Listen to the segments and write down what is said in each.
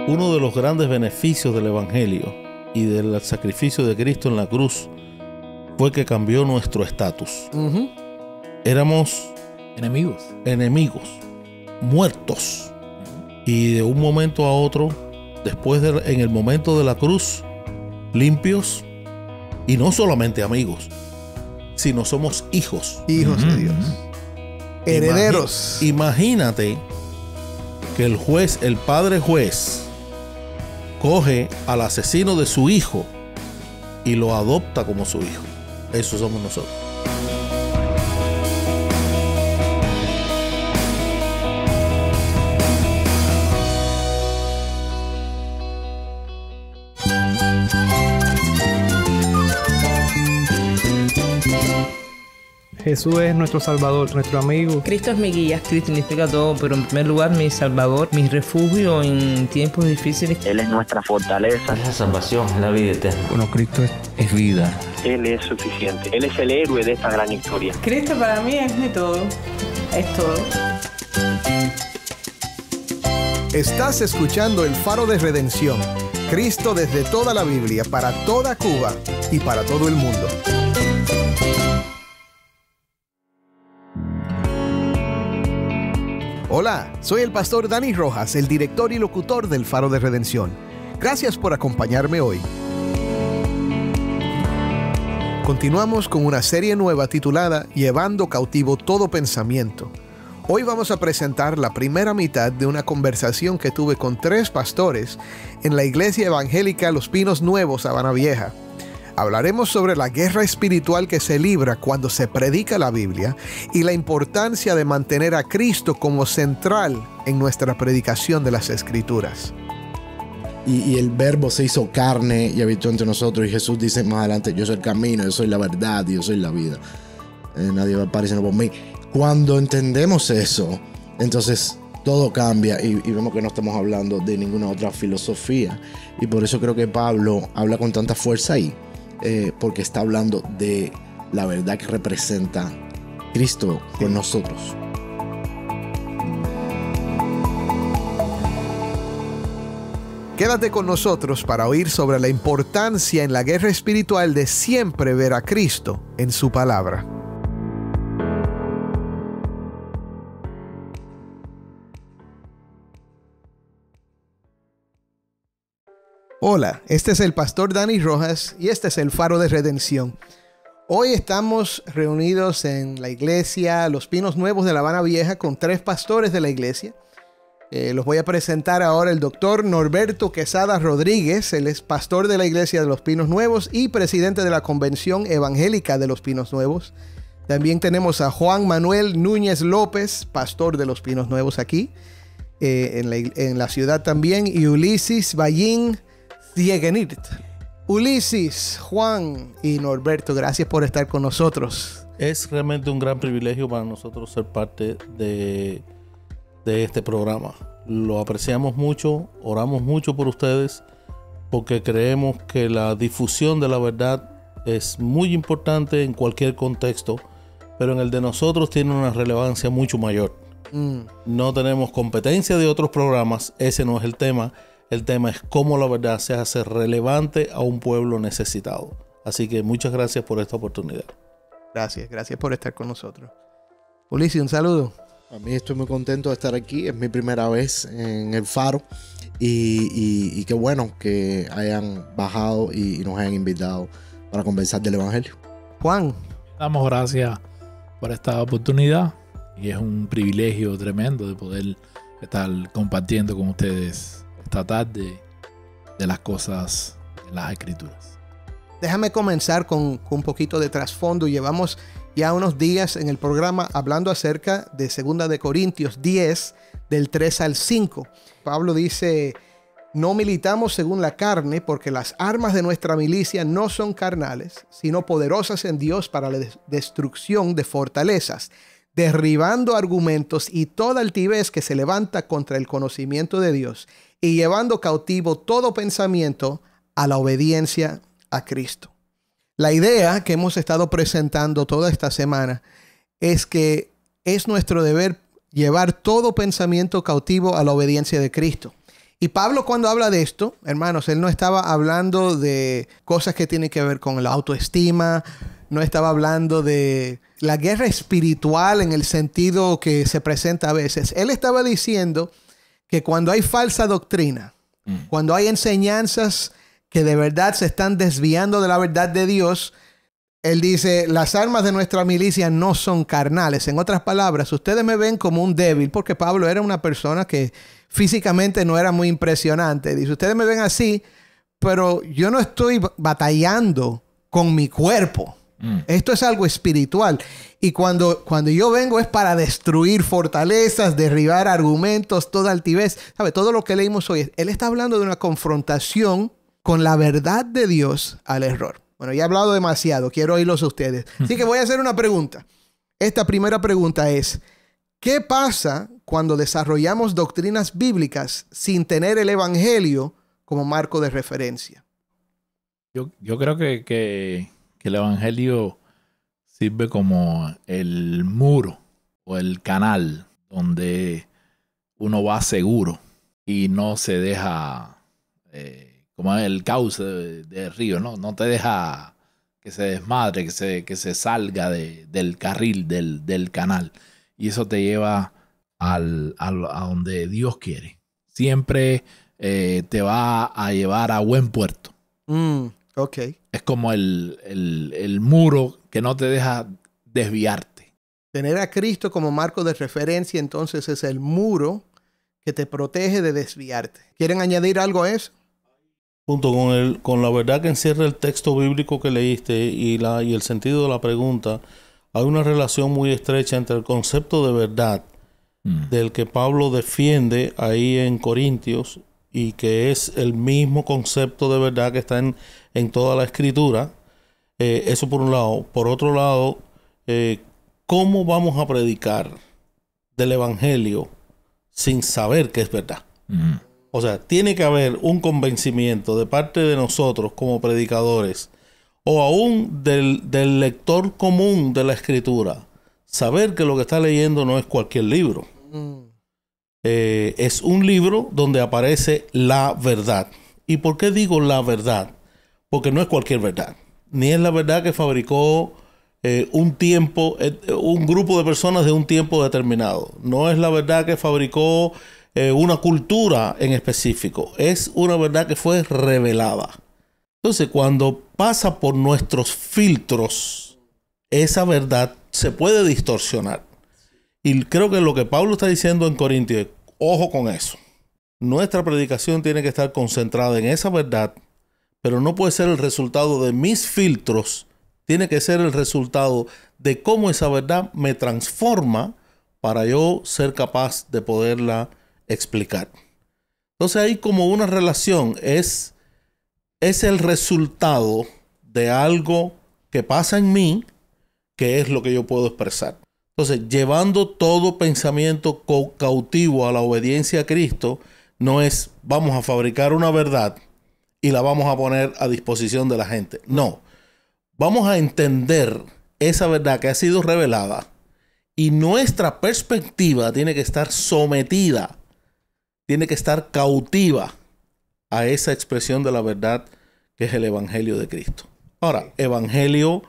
Uno de los grandes beneficios del Evangelio y del sacrificio de Cristo en la cruz fue que cambió nuestro estatus. Éramos enemigos, muertos. Y de un momento a otro, en el momento de la cruz, limpios, y no solamente amigos, sino somos hijos. Hijos de Dios. Herederos. Imagínate que el juez, el padre juez, coge al asesino de su hijo y lo adopta como su hijo. Eso somos nosotros. Jesús es nuestro Salvador, nuestro amigo. Cristo es mi guía. Cristo significa todo, pero en primer lugar mi Salvador, mi refugio en tiempos difíciles. Él es nuestra fortaleza. Es la salvación, es la vida eterna. Bueno, Cristo es vida. Él es suficiente. Él es el héroe de esta gran historia. Cristo para mí es mi todo. Es todo. Estás escuchando El Faro de Redención. Cristo desde toda la Biblia, para toda Cuba y para todo el mundo. Hola, soy el pastor Dani Rojas, el director y locutor del Faro de Redención. Gracias por acompañarme hoy. Continuamos con una serie nueva titulada Llevando cautivo todo pensamiento. Hoy vamos a presentar la primera mitad de una conversación que tuve con 3 pastores en la Iglesia Evangélica Los Pinos Nuevos, Sabana Vieja. Hablaremos sobre la guerra espiritual que se libra cuando se predica la Biblia y la importancia de mantener a Cristo como central en nuestra predicación de las Escrituras. Y el verbo se hizo carne y habitó entre nosotros, y Jesús dice más adelante: yo soy el camino, yo soy la verdad y yo soy la vida. Nadie va a aparecer por mí. Cuando entendemos eso, entonces todo cambia y vemos que no estamos hablando de ninguna otra filosofía. Y por eso creo que Pablo habla con tanta fuerza ahí. Porque está hablando de la verdad que representa Cristo con nosotros. Quédate con nosotros para oír sobre la importancia en la guerra espiritual de siempre ver a Cristo en su palabra. Hola, este es el pastor Dani Rojas y este es el Faro de Redención. Hoy estamos reunidos en la iglesia Los Pinos Nuevos de La Habana Vieja con 3 pastores de la iglesia. Los voy a presentar ahora: el doctor Norberto Quesada Rodríguez. Él es pastor de la iglesia de Los Pinos Nuevos y presidente de la Convención Evangélica de Los Pinos Nuevos. También tenemos a Juan Manuel Núñez López, pastor de Los Pinos Nuevos aquí en la ciudad también, y Ulises Ballín Diegenit. Ulises, Juan y Norberto, gracias por estar con nosotros. Es realmente un gran privilegio para nosotros ser parte de este programa. Lo apreciamos mucho, oramos mucho por ustedes, porque creemos que la difusión de la verdad es muy importante en cualquier contexto, pero en el de nosotros tiene una relevancia mucho mayor. No tenemos competencia de otros programas, ese no es el tema. El tema es cómo la verdad se hace relevante a un pueblo necesitado. Así que muchas gracias por esta oportunidad. Gracias por estar con nosotros. Ulises, un saludo. A mí estoy muy contento de estar aquí. Es mi primera vez en el Faro. Y qué bueno que hayan bajado y nos hayan invitado para conversar del Evangelio. Juan. Damos gracias por esta oportunidad. Y es un privilegio tremendo de poder estar compartiendo con ustedes esta tarde de las cosas en las Escrituras. Déjame comenzar con un poquito de trasfondo. Llevamos ya unos días en el programa hablando acerca de 2 de Corintios 10, del 3 al 5. Pablo dice: no militamos según la carne, porque las armas de nuestra milicia no son carnales, sino poderosas en Dios para la destrucción de fortalezas, derribando argumentos y toda altivez que se levanta contra el conocimiento de Dios, y llevando cautivo todo pensamiento a la obediencia a Cristo. La idea que hemos estado presentando toda esta semana es que es nuestro deber llevar todo pensamiento cautivo a la obediencia de Cristo. Y Pablo, cuando habla de esto, hermanos, él no estaba hablando de cosas que tienen que ver con la autoestima, no estaba hablando de la guerra espiritual en el sentido que se presenta a veces. Él estaba diciendo que cuando hay falsa doctrina, cuando hay enseñanzas que de verdad se están desviando de la verdad de Dios, él dice, las armas de nuestra milicia no son carnales. En otras palabras, ustedes me ven como un débil, porque Pablo era una persona que físicamente no era muy impresionante. Dice, ustedes me ven así, pero yo no estoy batallando con mi cuerpo. Esto es algo espiritual. Y cuando yo vengo es para destruir fortalezas, derribar argumentos, toda altivez. ¿Sabe? Todo lo que leímos hoy, él está hablando de una confrontación con la verdad de Dios al error. Bueno, ya he hablado demasiado, quiero oírlos a ustedes. Así que voy a hacer una pregunta. Esta primera pregunta es, ¿qué pasa cuando desarrollamos doctrinas bíblicas sin tener el Evangelio como marco de referencia? Yo creo que el Evangelio sirve como el muro o el canal donde uno va seguro y no se deja... como el cauce del río, ¿no? No te deja que se desmadre, que se salga del carril, del canal. Y eso te lleva a donde Dios quiere. Siempre te va a llevar a buen puerto. Ok. Es como el muro que no te deja desviarte. Tener a Cristo como marco de referencia, entonces, es el muro que te protege de desviarte. ¿Quieren añadir algo a eso? Junto con la verdad que encierra el texto bíblico que leíste y el sentido de la pregunta, hay una relación muy estrecha entre el concepto de verdad del que Pablo defiende ahí en Corintios y que es el mismo concepto de verdad que está en toda la Escritura. Eso por un lado. Por otro lado, ¿cómo vamos a predicar del Evangelio sin saber que es verdad? O sea, tiene que haber un convencimiento de parte de nosotros como predicadores o aún del lector común de la Escritura. Saber que lo que está leyendo no es cualquier libro. Es un libro donde aparece la verdad. ¿Y por qué digo la verdad? Porque no es cualquier verdad. Ni es la verdad que fabricó un grupo de personas de un tiempo determinado. No es la verdad que fabricó una cultura en específico. Es una verdad que fue revelada. Entonces, cuando pasa por nuestros filtros, esa verdad se puede distorsionar. Y creo que lo que Pablo está diciendo en Corintios es, ojo con eso. Nuestra predicación tiene que estar concentrada en esa verdad, pero no puede ser el resultado de mis filtros. Tiene que ser el resultado de cómo esa verdad me transforma para yo ser capaz de poderla explicar. Entonces hay como una relación, es el resultado de algo que pasa en mí, que es lo que yo puedo expresar. Entonces, llevando todo pensamiento cautivo a la obediencia a Cristo, no es vamos a fabricar una verdad y la vamos a poner a disposición de la gente. No, vamos a entender esa verdad que ha sido revelada y nuestra perspectiva tiene que estar sometida, tiene que estar cautiva a esa expresión de la verdad que es el Evangelio de Cristo. Ahora, Evangelio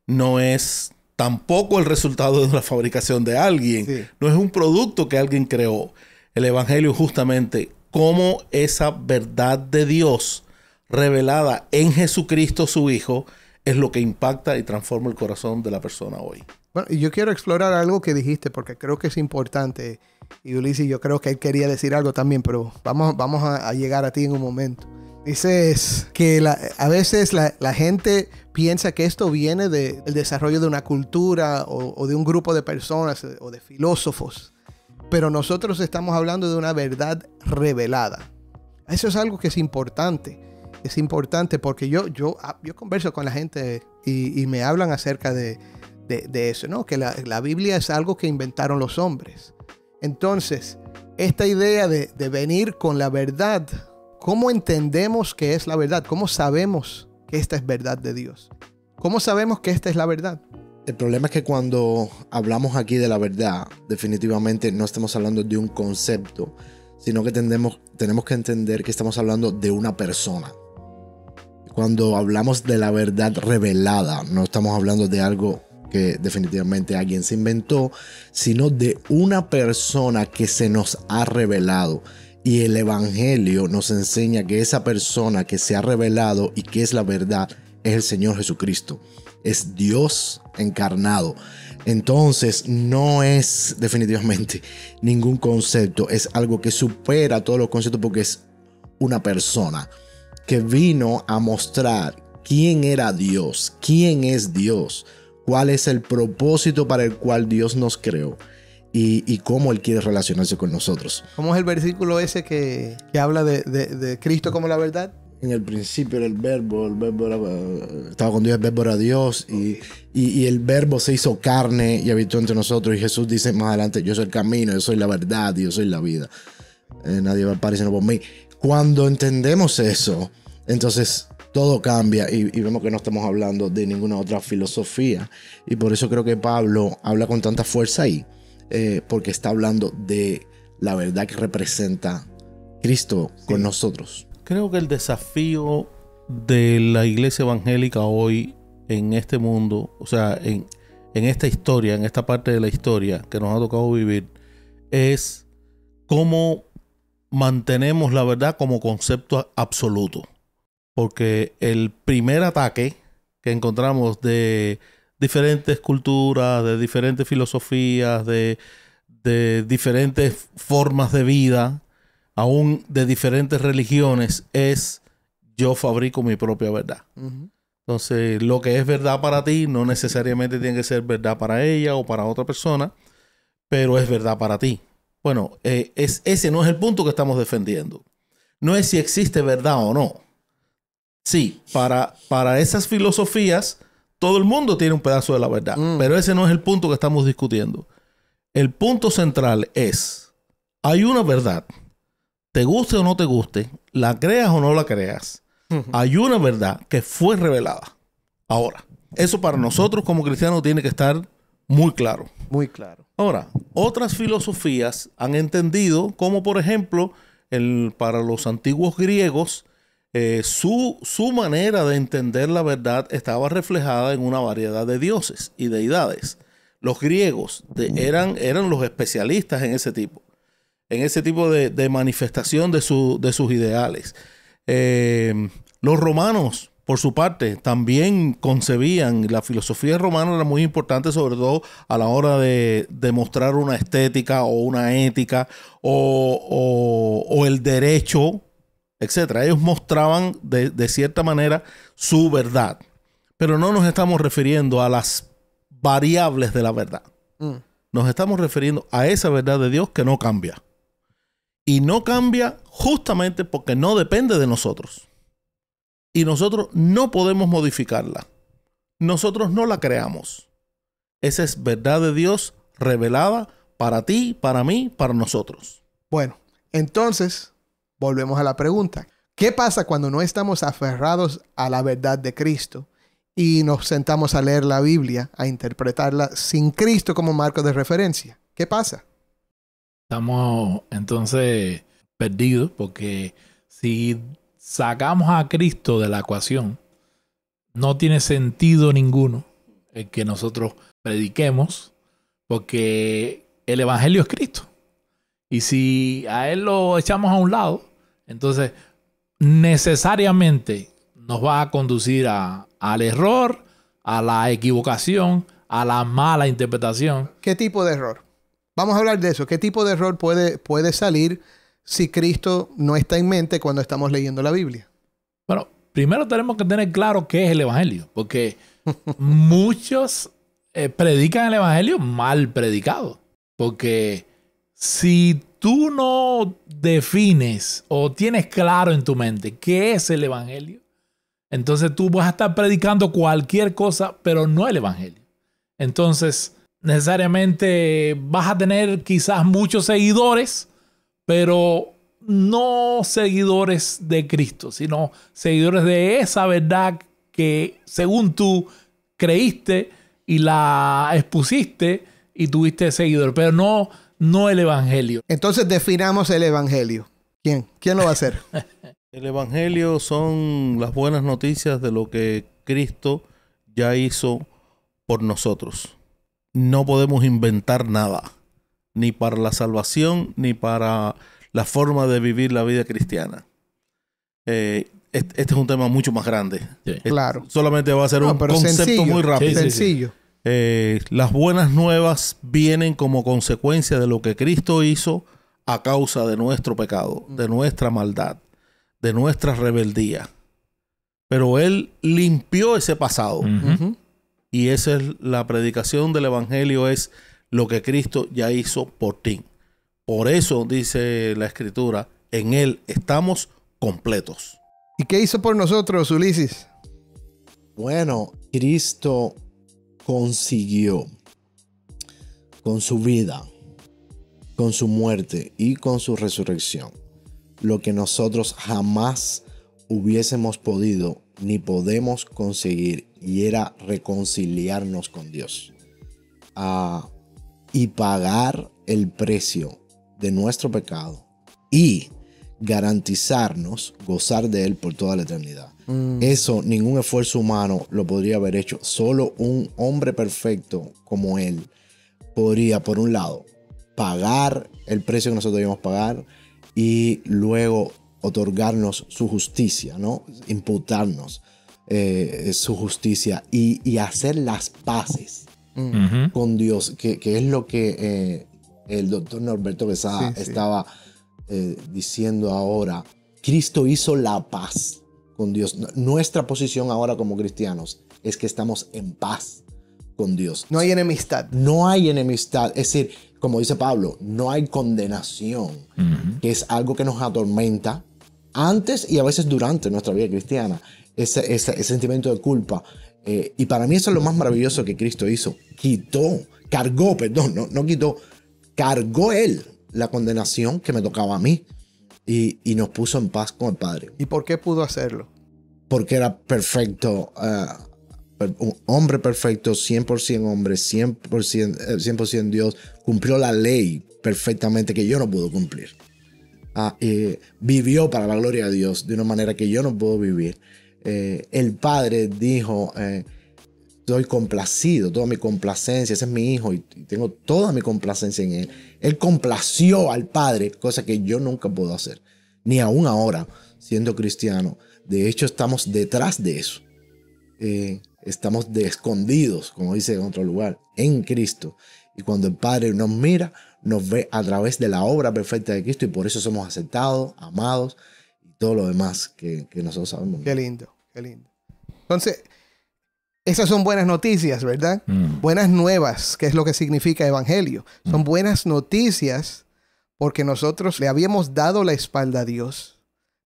no es tampoco el resultado de la fabricación de alguien. Sí. No es un producto que alguien creó. El Evangelio es justamente cómo esa verdad de Dios revelada en Jesucristo su Hijo es lo que impacta y transforma el corazón de la persona hoy. Bueno, y yo quiero explorar algo que dijiste porque creo que es importante. Y Ulises, yo creo que él quería decir algo también, pero vamos a llegar a ti en un momento. Dices que a veces la gente piensa que esto viene del desarrollo de una cultura o de un grupo de personas o de filósofos. Pero nosotros estamos hablando de una verdad revelada. Eso es algo que es importante. Es importante porque yo converso con la gente y me hablan acerca de eso, ¿no? Que la Biblia es algo que inventaron los hombres. Entonces, esta idea de venir con la verdad, ¿cómo entendemos que es la verdad? ¿Cómo sabemos que esta es verdad de Dios? ¿Cómo sabemos que esta es la verdad? El problema es que cuando hablamos aquí de la verdad, definitivamente no estamos hablando de un concepto, sino que tenemos que entender que estamos hablando de una persona. Cuando hablamos de la verdad revelada, no estamos hablando de algo que definitivamente alguien se inventó, sino de una persona que se nos ha revelado. Y el Evangelio nos enseña que esa persona que se ha revelado y que es la verdad es el Señor Jesucristo. Es Dios encarnado. Entonces no es definitivamente ningún concepto, es algo que supera todos los conceptos porque es una persona que vino a mostrar quién era Dios, quién es Dios, cuál es el propósito para el cual Dios nos creó y cómo Él quiere relacionarse con nosotros. ¿Cómo es el versículo ese que habla de Cristo como la verdad? En el principio era el verbo estaba con Dios, el verbo era Dios y el verbo se hizo carne y habitó entre nosotros. Y Jesús dice más adelante, yo soy el camino, yo soy la verdad y yo soy la vida. Nadie va a aparecer por mí. Cuando entendemos eso, entonces todo cambia y vemos que no estamos hablando de ninguna otra filosofía. Y por eso creo que Pablo habla con tanta fuerza ahí, porque está hablando de la verdad que representa Cristo con nosotros. Creo que el desafío de la iglesia evangélica hoy en este mundo, o sea, en esta historia, en esta parte de la historia que nos ha tocado vivir, es cómo mantenemos la verdad como concepto absoluto. Porque el primer ataque que encontramos de diferentes culturas, de diferentes filosofías, de diferentes formas de vida, aún de diferentes religiones, es yo fabrico mi propia verdad. Uh-huh. Entonces, lo que es verdad para ti no necesariamente tiene que ser verdad para ella o para otra persona, pero es verdad para ti. Bueno, ese no es el punto que estamos defendiendo. No es si existe verdad o no. Sí, para esas filosofías, todo el mundo tiene un pedazo de la verdad, pero ese no es el punto que estamos discutiendo. El punto central es, hay una verdad. Te guste o no te guste, la creas o no la creas, hay una verdad que fue revelada. Ahora, eso para nosotros como cristianos tiene que estar muy claro. Muy claro. Ahora, otras filosofías han entendido, como por ejemplo, para los antiguos griegos, su manera de entender la verdad estaba reflejada en una variedad de dioses y deidades. Los griegos eran los especialistas en ese tipo de manifestación de sus ideales. Los romanos, por su parte, también concebían, la filosofía romana era muy importante, sobre todo a la hora de demostrar una estética o una ética o el derecho, etcétera. Ellos mostraban de cierta manera su verdad, pero no nos estamos refiriendo a las variables de la verdad. Nos estamos refiriendo a esa verdad de Dios que no cambia. Y no cambia justamente porque no depende de nosotros. Y nosotros no podemos modificarla. Nosotros no la creamos. Esa es verdad de Dios revelada para ti, para mí, para nosotros. Bueno, entonces volvemos a la pregunta. ¿Qué pasa cuando no estamos aferrados a la verdad de Cristo y nos sentamos a leer la Biblia, a interpretarla sin Cristo como marco de referencia? ¿Qué pasa? Estamos entonces perdidos porque si sacamos a Cristo de la ecuación, no tiene sentido ninguno el que nosotros prediquemos, porque el Evangelio es Cristo. Y si a Él lo echamos a un lado, entonces necesariamente nos va a conducir al error, a la equivocación, a la mala interpretación. ¿Qué tipo de error? Vamos a hablar de eso. ¿Qué tipo de error puede salir si Cristo no está en mente cuando estamos leyendo la Biblia? Bueno, primero tenemos que tener claro qué es el Evangelio, porque muchos predican el Evangelio mal predicado. Porque si tú no defines o tienes claro en tu mente qué es el Evangelio, entonces tú vas a estar predicando cualquier cosa, pero no el Evangelio. Entonces, necesariamente vas a tener quizás muchos seguidores, pero no seguidores de Cristo, sino seguidores de esa verdad que según tú creíste y la expusiste y tuviste seguidores, pero no no el evangelio. Entonces definamos el evangelio. ¿Quién lo va a hacer? El evangelio son las buenas noticias de lo que Cristo ya hizo por nosotros. No podemos inventar nada, ni para la salvación, ni para la forma de vivir la vida cristiana. Este es un tema mucho más grande. Sí. Claro. Solamente va a ser un concepto sencillo, muy rápido. Sí, sí, sí. Sencillo. Las buenas nuevas vienen como consecuencia de lo que Cristo hizo a causa de nuestro pecado, de nuestra maldad, de nuestra rebeldía. Pero Él limpió ese pasado. Ujú. Y esa es la predicación del evangelio, es lo que Cristo ya hizo por ti. Por eso dice la Escritura, en Él estamos completos. ¿Y qué hizo por nosotros, Ulises? Bueno, Cristo consiguió con su vida, con su muerte y con su resurrección lo que nosotros jamás hubiésemos podido ni podemos conseguir, y era reconciliarnos con Dios y pagar el precio de nuestro pecado y garantizarnos gozar de Él por toda la eternidad. Eso ningún esfuerzo humano lo podría haber hecho. Solo un hombre perfecto como Él podría, por un lado, pagar el precio que nosotros debíamos pagar y luego otorgarnos su justicia, ¿no? Imputarnos su justicia y hacer las paces con Dios, que es lo que el doctor Norberto Besada estaba diciendo ahora. Cristo hizo la paz con Dios. Nuestra posición ahora como cristianos es que estamos en paz con Dios. No hay enemistad. No hay enemistad. Es decir, como dice Pablo, no hay condenación, que es algo que nos atormenta antes y a veces durante nuestra vida cristiana. Ese sentimiento de culpa. Y para mí eso es lo más maravilloso que Cristo hizo. Cargó Él la condenación que me tocaba a mí y nos puso en paz con el Padre. ¿Y por qué pudo hacerlo? Porque era perfecto, un hombre perfecto, 100% hombre, 100% Dios. Cumplió la ley perfectamente que yo no puedo cumplir. Vivió para la gloria de Dios de una manera que yo no puedo vivir. El Padre dijo, estoy complacido, toda mi complacencia, ese es mi hijo y tengo toda mi complacencia en Él. Él complació al Padre, cosa que yo nunca puedo hacer, ni aún ahora siendo cristiano. De hecho, estamos detrás de eso. Estamos escondidos, como dice en otro lugar, en Cristo. Y cuando el Padre nos mira, nos ve a través de la obra perfecta de Cristo y por eso somos aceptados, amados y todo lo demás que nosotros sabemos. Qué lindo, qué lindo. Entonces, esas son buenas noticias, ¿verdad? Buenas nuevas, que es lo que significa evangelio. Son buenas noticias porque nosotros le habíamos dado la espalda a Dios.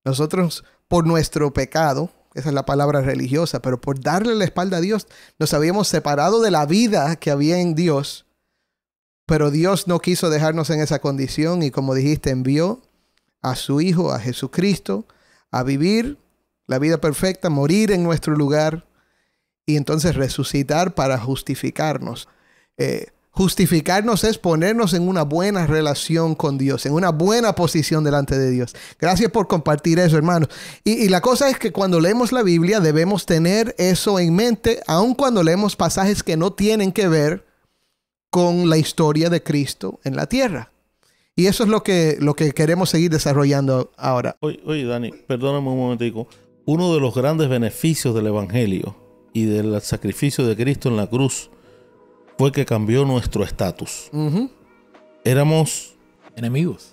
Nosotros, por nuestro pecado, esa es la palabra religiosa, pero por darle la espalda a Dios, nos habíamos separado de la vida que había en Dios. Pero Dios no quiso dejarnos en esa condición y, como dijiste, envió a su Hijo, a Jesucristo, a vivir la vida perfecta, morir en nuestro lugar y entonces resucitar para justificarnos. Justificarnos es ponernos en una buena relación con Dios, en una buena posición delante de Dios. Gracias por compartir eso, hermanos. Y la cosa es que cuando leemos la Biblia debemos tener eso en mente, aun cuando leemos pasajes que no tienen que ver con la historia de Cristo en la tierra. Y eso es lo que queremos seguir desarrollando ahora. Oye, Dani, perdóname un momentico. Uno de los grandes beneficios del Evangelio y del sacrificio de Cristo en la cruz fue que cambió nuestro estatus. Éramos enemigos,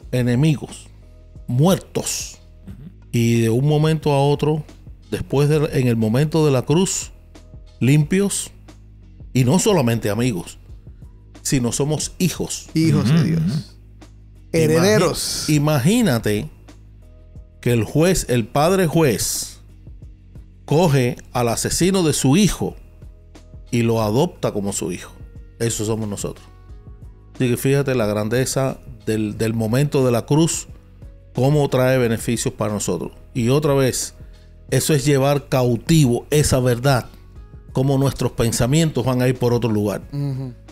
muertos. Y de un momento a otro, en el momento de la cruz, limpios, y no solamente amigos, sino somos hijos. Hijos de Dios. Herederos. Imagínate que el juez, el padre juez, coge al asesino de su hijo y lo adopta como su hijo. Eso somos nosotros. Así que fíjate la grandeza del momento de la cruz, cómo trae beneficios para nosotros. Y otra vez, eso es llevar cautivo esa verdad, cómo nuestros pensamientos van a ir por otro lugar.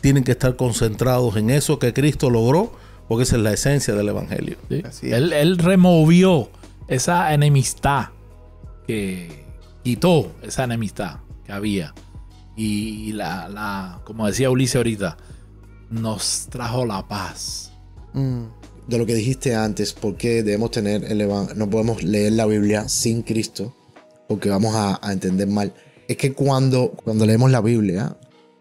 Tienen que estar concentrados en eso que Cristo logró porque esa es la esencia del Evangelio. ¿sí? Así es. Él removió esa enemistad, que quitó esa enemistad que había. Y como decía Ulises ahorita, nos trajo la paz. De lo que dijiste antes, ¿por qué debemos tener no podemos leer la Biblia sin Cristo? Porque vamos a entender mal. Es que cuando leemos la Biblia,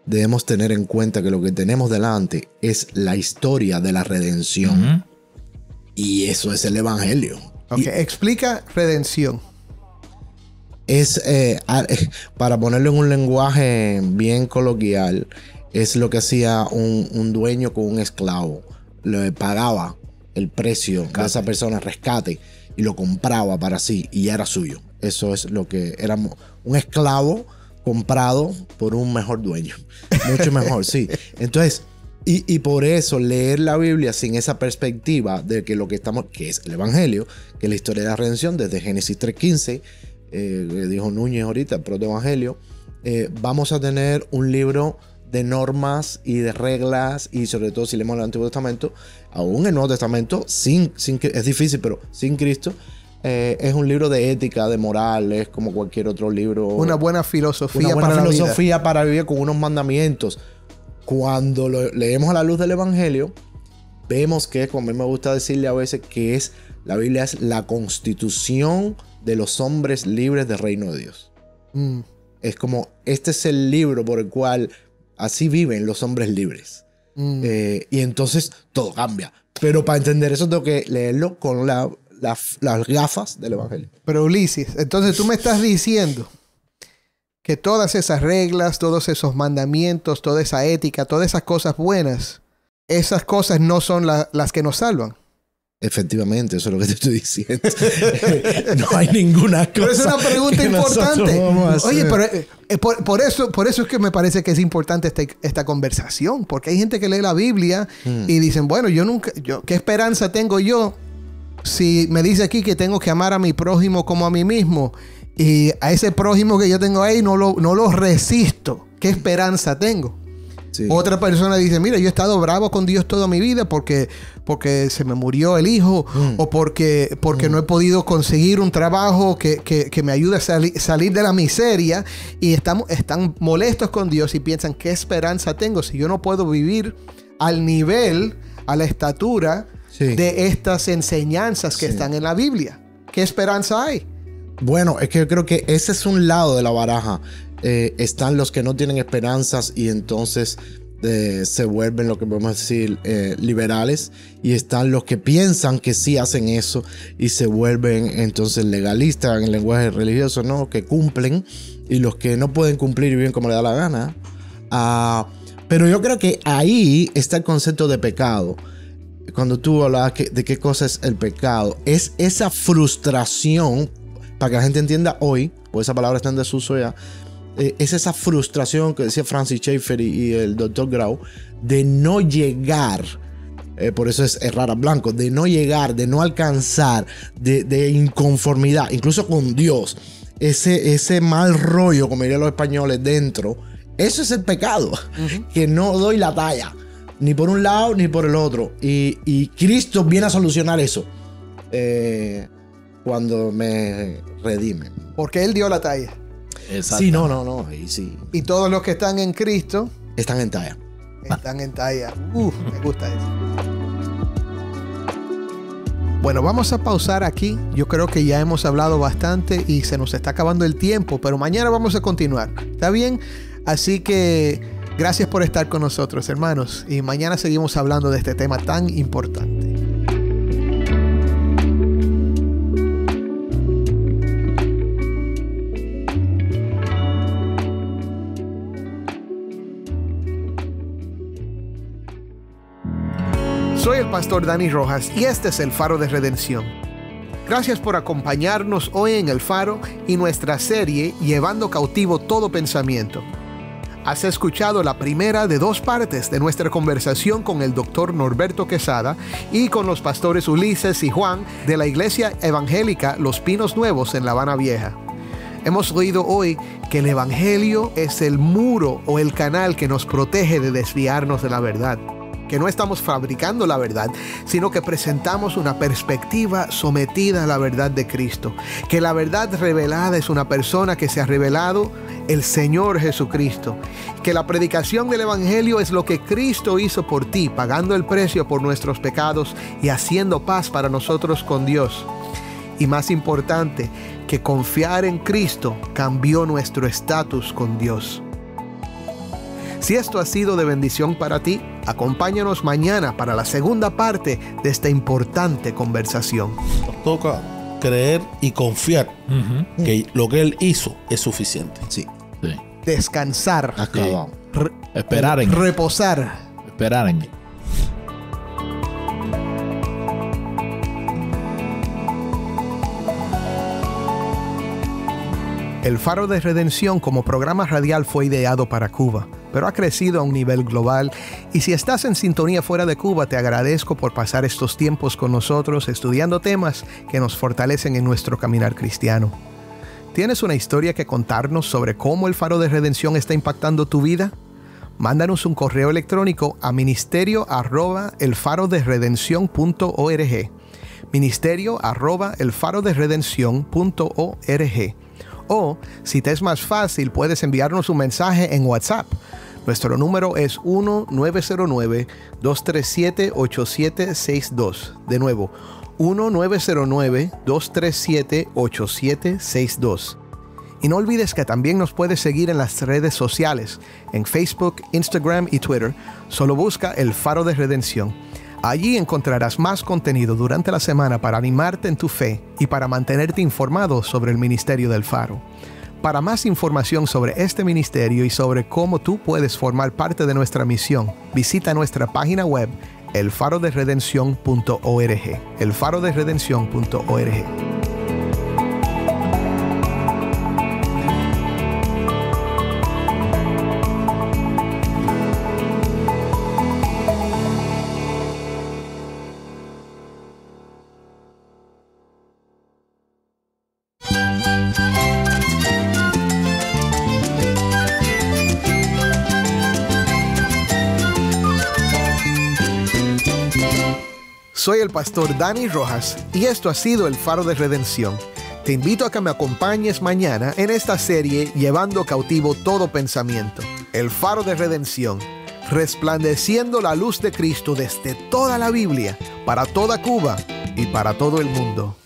debemos tener en cuenta que lo que tenemos delante es la historia de la redención. Y eso es el Evangelio. Ok, explica redención. Es, para ponerlo en un lenguaje bien coloquial, es lo que hacía un dueño con un esclavo. Le pagaba el precio de esa persona, rescate, y lo compraba para sí y ya era suyo. Eso es lo que era un esclavo comprado por un mejor dueño. Mucho mejor, sí. Entonces, y por eso leer la Biblia sin esa perspectiva de que lo que es el Evangelio, que es la historia de la redención desde Génesis 3:15, dijo Núñez ahorita, el protoevangelio, vamos a tener un libro de normas y de reglas, y sobre todo si leemos el Antiguo Testamento, aún el Nuevo Testamento, es difícil, pero sin Cristo, es un libro de ética, de morales, como cualquier otro libro. Una buena filosofía para vivir con unos mandamientos. Cuando lo leemos a la luz del Evangelio, vemos que, como a mí me gusta decirle a veces, que la Biblia es la constitución de los hombres libres del reino de Dios. Es como, este es el libro por el cual así viven los hombres libres. Y entonces todo cambia. Pero para entender eso tengo que leerlo con las gafas del Evangelio. Pero Ulises, entonces tú me estás diciendo que todas esas reglas, todos esos mandamientos, toda esa ética, todas esas cosas buenas, esas cosas no son las que nos salvan. Efectivamente, eso es lo que te estoy diciendo. No hay ninguna cosa. Pero es una pregunta importante. Oye, pero por eso es que me parece que es importante esta conversación. Porque hay gente que lee la Biblia y dicen, bueno, ¿qué esperanza tengo yo si me dice aquí que tengo que amar a mi prójimo como a mí mismo? Y a ese prójimo que yo tengo ahí no lo resisto. ¿Qué esperanza tengo? Sí. Otra persona dice, mira, yo he estado bravo con Dios toda mi vida porque se me murió el hijo o porque no he podido conseguir un trabajo que me ayude a salir de la miseria, y están molestos con Dios y piensan, ¿qué esperanza tengo si yo no puedo vivir al nivel, a la estatura de estas enseñanzas que están en la Biblia? ¿Qué esperanza hay? Bueno, es que yo creo que ese es un lado de la baraja. Están los que no tienen esperanzas y entonces se vuelven, lo que podemos decir, liberales, y están los que piensan que sí hacen eso y se vuelven entonces legalistas en el lenguaje religioso, ¿no? Que cumplen, y los que no pueden cumplir y viven como les da la gana. Pero yo creo que ahí está el concepto de pecado. Cuando tú hablabas de qué cosa es el pecado, es esa frustración, para que la gente entienda hoy, pues esa palabra está en desuso ya, es esa frustración que decía Francis Schaeffer y el Dr. Grau, de no llegar, por eso es errar a blanco, de no llegar, de no alcanzar, de inconformidad, incluso con Dios, ese mal rollo, como dirían los españoles, dentro. Eso es el pecado, que no doy la talla, ni por un lado ni por el otro, y Cristo viene a solucionar eso cuando me redimen. Porque Él dio la talla. Sí, no, ahí sí. Y todos los que están en Cristo están en talla. Están en talla. Me gusta eso. Bueno, vamos a pausar aquí. Yo creo que ya hemos hablado bastante y se nos está acabando el tiempo, pero mañana vamos a continuar. ¿Está bien? Así que gracias por estar con nosotros, hermanos. Y mañana seguimos hablando de este tema tan importante. Soy el pastor Dani Rojas y este es el Faro de Redención. Gracias por acompañarnos hoy en el Faro y nuestra serie Llevando cautivo todo pensamiento. Has escuchado la primera de 2 partes de nuestra conversación con el Dr. Norberto Quesada y con los pastores Ulises y Juan de la Iglesia Evangélica Los Pinos Nuevos en La Habana Vieja. Hemos oído hoy que el Evangelio es el muro o el canal que nos protege de desviarnos de la verdad, que no estamos fabricando la verdad, sino que presentamos una perspectiva sometida a la verdad de Cristo. Que la verdad revelada es una persona que se ha revelado, el Señor Jesucristo. Que la predicación del Evangelio es lo que Cristo hizo por ti, pagando el precio por nuestros pecados y haciendo paz para nosotros con Dios. Y más importante, que confiar en Cristo cambió nuestro estatus con Dios. Si esto ha sido de bendición para ti, acompáñanos mañana para la segunda parte de esta importante conversación. Nos toca creer y confiar que lo que Él hizo es suficiente. Sí. Sí. Descansar. Acabado. Esperar en Él. Reposar. Esperar en Él. El Faro de Redención como programa radial fue ideado para Cuba, pero ha crecido a un nivel global, y si estás en sintonía fuera de Cuba, te agradezco por pasar estos tiempos con nosotros estudiando temas que nos fortalecen en nuestro caminar cristiano. ¿Tienes una historia que contarnos sobre cómo el Faro de Redención está impactando tu vida? Mándanos un correo electrónico a ministerio@elfaroderedencion.org, ministerio@elfaroderedencion.org. O, si te es más fácil, puedes enviarnos un mensaje en WhatsApp. Nuestro número es 1-909-237-8762. De nuevo, 1-909-237-8762. Y no olvides que también nos puedes seguir en las redes sociales, en Facebook, Instagram y Twitter. Solo busca El Faro de Redención. Allí encontrarás más contenido durante la semana para animarte en tu fe y para mantenerte informado sobre el ministerio del Faro. Para más información sobre este ministerio y sobre cómo tú puedes formar parte de nuestra misión, visita nuestra página web elfaroderedencion.org. elfaroderedencion.org. Soy el pastor Dani Rojas y esto ha sido el Faro de Redención. Te invito a que me acompañes mañana en esta serie Llevando cautivo todo pensamiento. El Faro de Redención, resplandeciendo la luz de Cristo desde toda la Biblia, para toda Cuba y para todo el mundo.